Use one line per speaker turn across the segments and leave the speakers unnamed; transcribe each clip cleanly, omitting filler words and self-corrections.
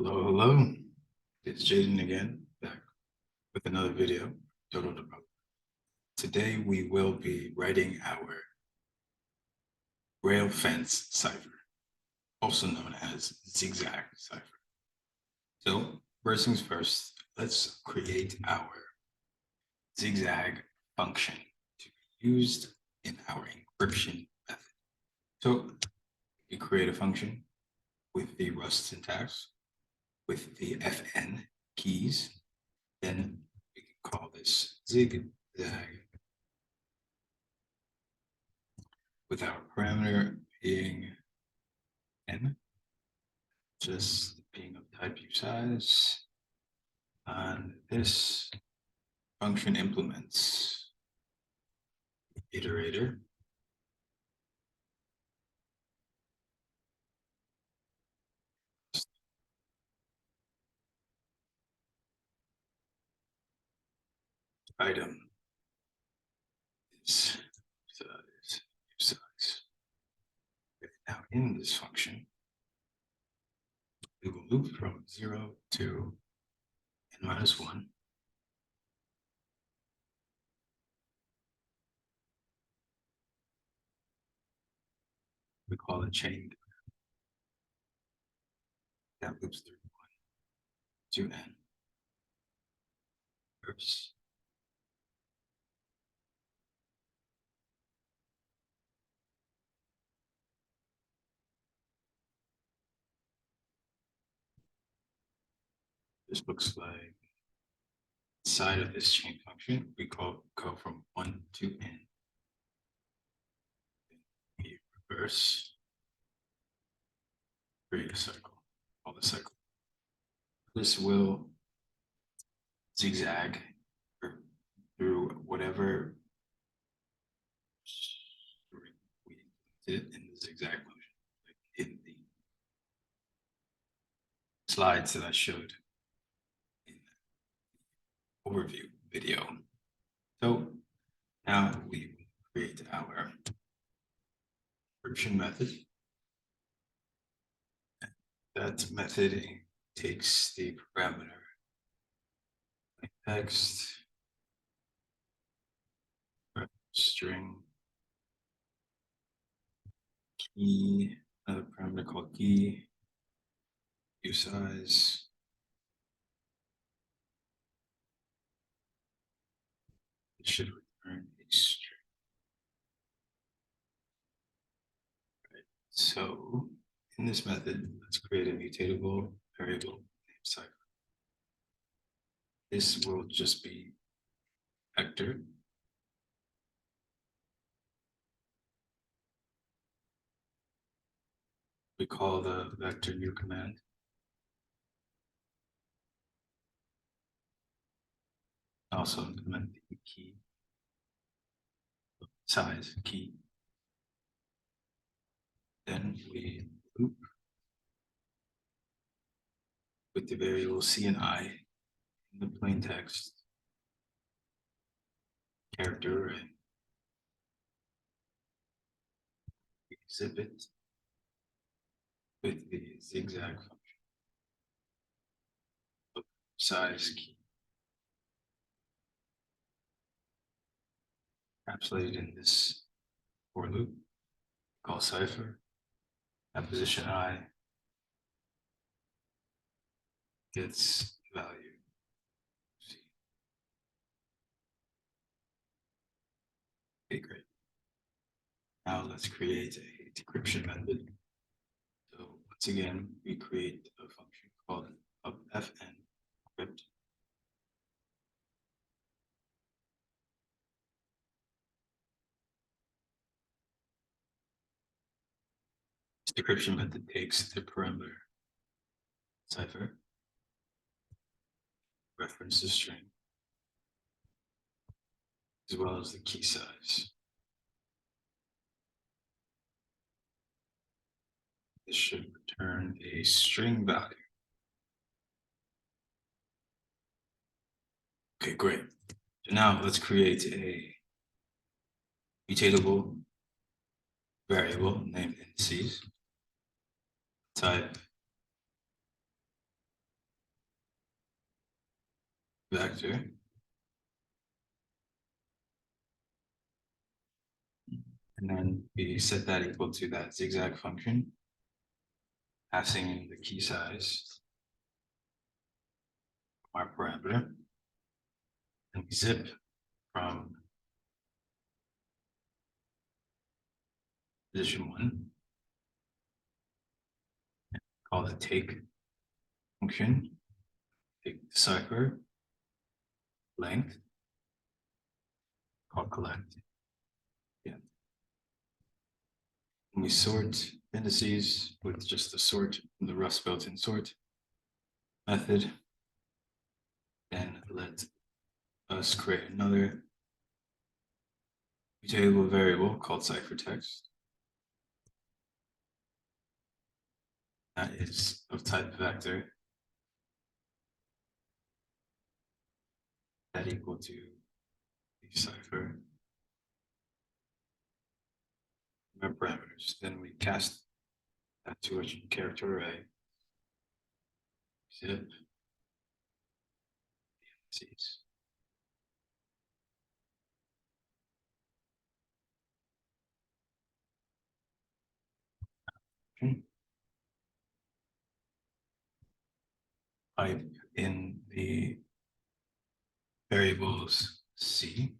Hello, hello. It's Jaden again, back with another video. Today we will be writing our rail fence cipher, also known as zigzag cipher. So first things first, let's create our zigzag function to be used in our encryption method. So you create a function with the Rust syntax, with the FN keys, then we can call this zigzag with our parameter being n, just being of type usize, and this function implements iterator item is usize. Now in this function, we will loop from 0 to n-1. We call it chain that loops through 1 to n. First, this looks like inside of this chain function, we go from 1 to n. We reverse, create a cycle, call the cycle. This will zigzag through whatever we did in the zigzag motion, like in the slides that I showed in the overview video. So now we create our encryption method. That method takes the parameter text, string, key, another parameter called key, usize, it should return a string. Right. So in this method, let's create a mutatable variable named Cipher. This will just be vector. We call the vector new command. Also implement the key size key. Then we loop with the variable C and I in the plain text character array. We zip it with the zigzag function. Look, size key. Encapsulated in this for loop, call Cipher. At position I gets value C. Okay, great. Now let's create a decryption method. So once again, we create a function called fn encrypt. This decryption method takes the parameter cipher, reference the string, as well as the key size. This should return a string value. Okay, great. So now let's create a mutatable variable named indices. Type vector. And then we set that equal to that zigzag function, passing in the key size of our parameter. And we zip from position 1, call the take function, take cipher length, call collect. Yeah. And we sort indices with just the sort, the Rust built-in sort method. And let us create another mutable variable called ciphertext. That is of type vector. That equal to the cipher parameters. Then we cast that to a character array. Zip the indices. Pipe in the variables C.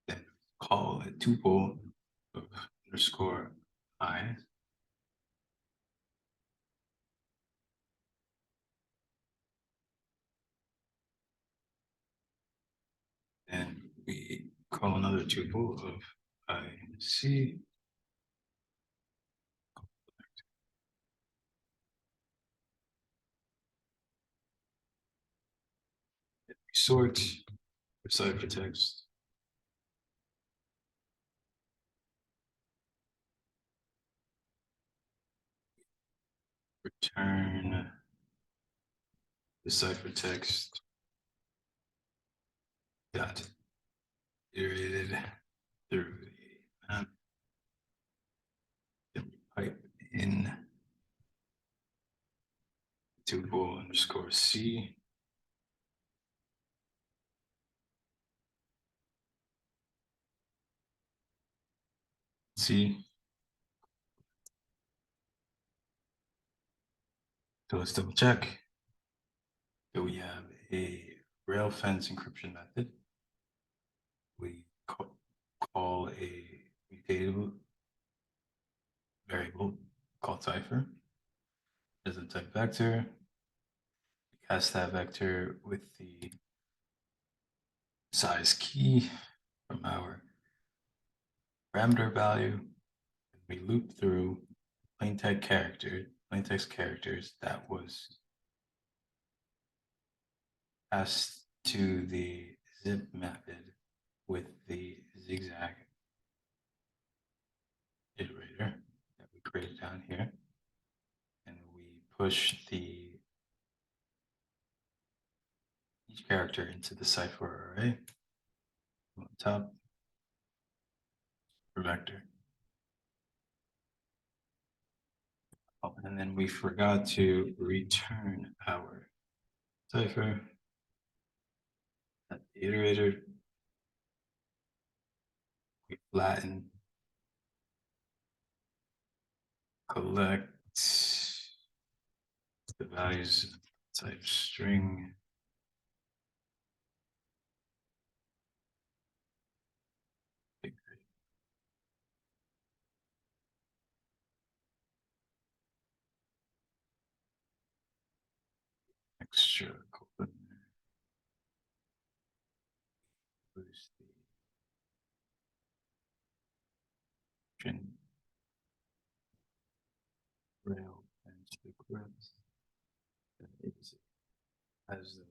Then call a tuple of underscore I. And we call another tuple of I and C. We sort for ciphertext. Return the ciphertext dot iterated through the map. Then we pipe in tuple underscore C. C. So let's double check. So we have a rail fence encryption method. We call a mutable variable called Cipher as a type vector. We cast that vector with the size key from our parameter value. We loop through plain text characters that was passed to the zip method with the zigzag iterator that we created down here. And we push each character into the cipher array on top for vector. Oh, and then we forgot to return our cipher at the iterator. We flatten, collect the values type string. Extra colon. Boost the string rail and the grips. It has the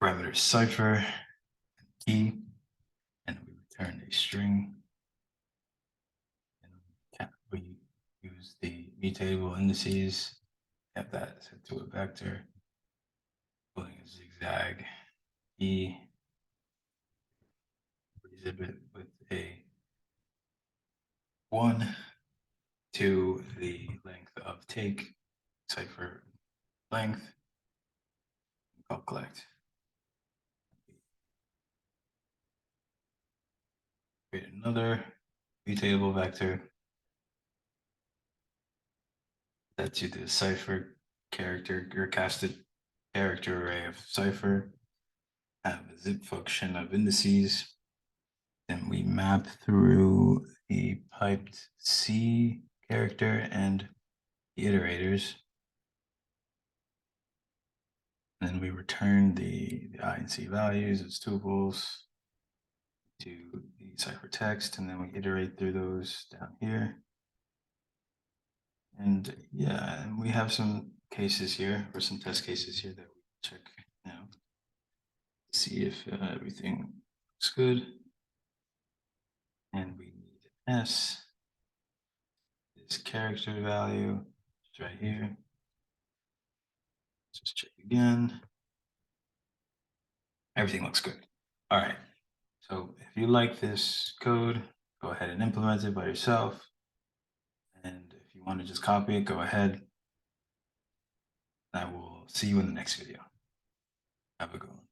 parameter cipher key, and we return a string. And we use the mutable indices, have that set to a vector, pulling a zigzag E, exhibit with a 1 to the length of take cipher length, call collect. Create another mutable vector. That to the cipher character or casted character array of cipher. Have a zip function of indices. Then we map through the piped C character and the iterators. Then we return the I and C values as tuples to the cipher text, and then we iterate through those down here. And yeah, and we have some cases here, or some test cases here that we check now. See if everything looks good. And we need S, this character value, it's right here. Just check again. Everything looks good. All right. So if you like this code, go ahead and implement it by yourself. And if you want to just copy it, go ahead. I will see you in the next video. Have a good one.